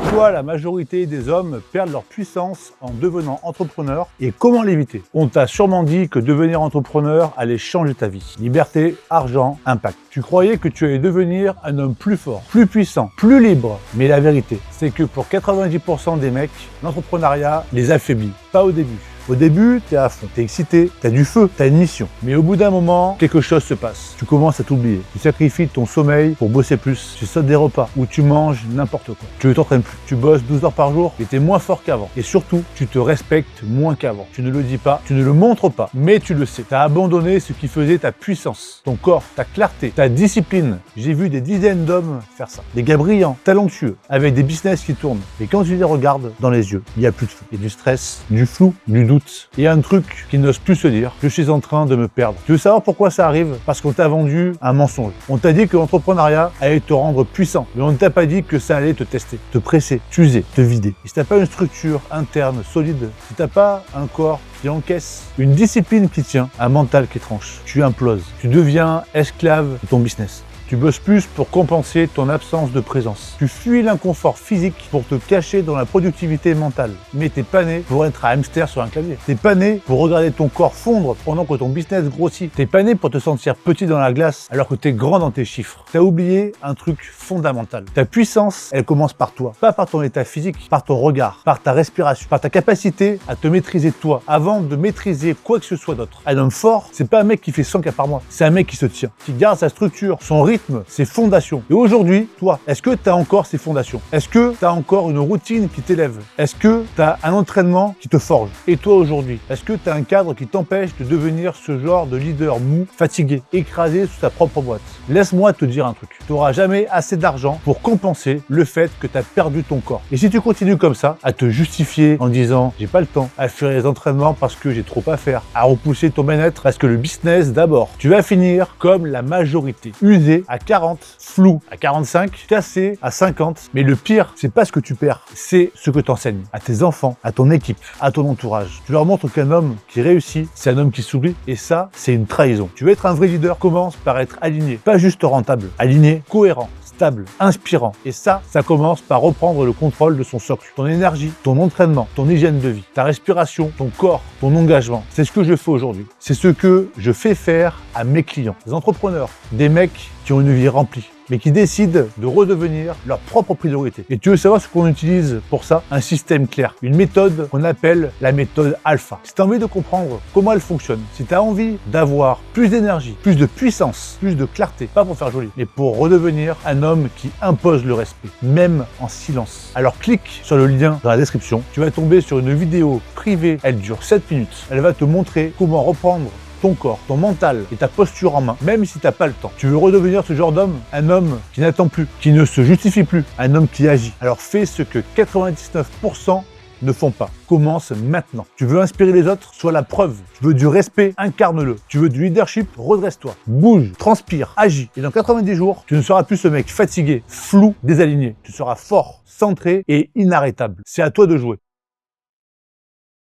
Pourquoi la majorité des hommes perdent leur puissance en devenant entrepreneurs et comment l'éviter? On t'a sûrement dit que devenir entrepreneur allait changer ta vie. Liberté, argent, impact. Tu croyais que tu allais devenir un homme plus fort, plus puissant, plus libre. Mais la vérité, c'est que pour 90% des mecs, l'entrepreneuriat les affaiblit. Pas au début. Au début, t'es à fond, t'es excité, t'as du feu, t'as une mission. Mais au bout d'un moment, quelque chose se passe. Tu commences à t'oublier. Tu sacrifies ton sommeil pour bosser plus. Tu sautes des repas ou tu manges n'importe quoi. Tu ne t'entraînes plus. Tu bosses 12 heures par jour et t'es moins fort qu'avant. Et surtout, tu te respectes moins qu'avant. Tu ne le dis pas, tu ne le montres pas, mais tu le sais. T'as abandonné ce qui faisait ta puissance, ton corps, ta clarté, ta discipline. J'ai vu des dizaines d'hommes faire ça. Des gars brillants, talentueux, avec des business qui tournent. Et quand tu les regardes dans les yeux, il n'y a plus de feu. Il y a du stress, du flou, du doute. Il y a un truc qui n'ose plus se dire, je suis en train de me perdre. Tu veux savoir pourquoi ça arrive? Parce qu'on t'a vendu un mensonge. On t'a dit que l'entrepreneuriat allait te rendre puissant, mais on ne t'a pas dit que ça allait te tester, te presser, t'user, te vider. Et si t'as pas une structure interne solide, si t'as pas un corps qui encaisse, une discipline qui tient, un mental qui tranche, tu imploses. Tu deviens esclave de ton business. Tu bosses plus pour compenser ton absence de présence. Tu fuis l'inconfort physique pour te cacher dans la productivité mentale. Mais t'es pas né pour être un hamster sur un clavier. T'es pas né pour regarder ton corps fondre pendant que ton business grossit. T'es pas né pour te sentir petit dans la glace alors que t'es grand dans tes chiffres. T'as oublié un truc fondamental. Ta puissance, elle commence par toi. Pas par ton état physique, par ton regard, par ta respiration, par ta capacité à te maîtriser toi avant de maîtriser quoi que ce soit d'autre. Un homme fort, c'est pas un mec qui fait 100 cas par mois. C'est un mec qui se tient, qui garde sa structure, son rythme, ses fondations. Et aujourd'hui, toi, est-ce que tu as encore ces fondations? Est-ce que tu as encore une routine qui t'élève? Est-ce que tu as un entraînement qui te forge? Et toi aujourd'hui, est-ce que tu as un cadre qui t'empêche de devenir ce genre de leader mou, fatigué, écrasé sous ta propre boîte? Laisse-moi te dire un truc. Tu n'auras jamais assez d'argent pour compenser le fait que tu as perdu ton corps. Et si tu continues comme ça, à te justifier en disant j'ai pas le temps, à faire les entraînements parce que j'ai trop à faire, à repousser ton bien-être parce que le business d'abord, tu vas finir comme la majorité, usé à 40, flou à 45, cassé à 50. Mais le pire, c'est pas ce que tu perds, c'est ce que tu enseignes à tes enfants, à ton équipe, à ton entourage. Tu leur montres qu'un homme qui réussit, c'est un homme qui s'oublie. Et ça, c'est une trahison. Tu veux être un vrai leader, commence par être aligné, pas juste rentable, aligné, cohérent, stable, inspirant. Et ça commence par reprendre le contrôle de son socle. Ton énergie, ton entraînement, ton hygiène de vie, ta respiration, ton corps, ton engagement. C'est ce que je fais aujourd'hui. C'est ce que je fais faire à mes clients. Des entrepreneurs, des mecs qui ont une vie remplie, mais qui décident de redevenir leur propre priorité. Et tu veux savoir ce qu'on utilise pour ça? Un système clair, une méthode qu'on appelle la méthode alpha. Si tu as envie de comprendre comment elle fonctionne, si tu as envie d'avoir plus d'énergie, plus de puissance, plus de clarté, pas pour faire joli, mais pour redevenir un homme qui impose le respect, même en silence. Alors clique sur le lien dans la description, tu vas tomber sur une vidéo privée, elle dure 7 minutes. Elle va te montrer comment reprendre ton corps, ton mental et ta posture en main, même si t'as pas le temps. Tu veux redevenir ce genre d'homme? Un homme qui n'attend plus, qui ne se justifie plus, un homme qui agit. Alors fais ce que 99% ne font pas. Commence maintenant. Tu veux inspirer les autres? Sois la preuve. Tu veux du respect? Incarne-le. Tu veux du leadership? Redresse-toi. Bouge, transpire, agis. Et dans 90 jours, tu ne seras plus ce mec fatigué, flou, désaligné. Tu seras fort, centré et inarrêtable. C'est à toi de jouer.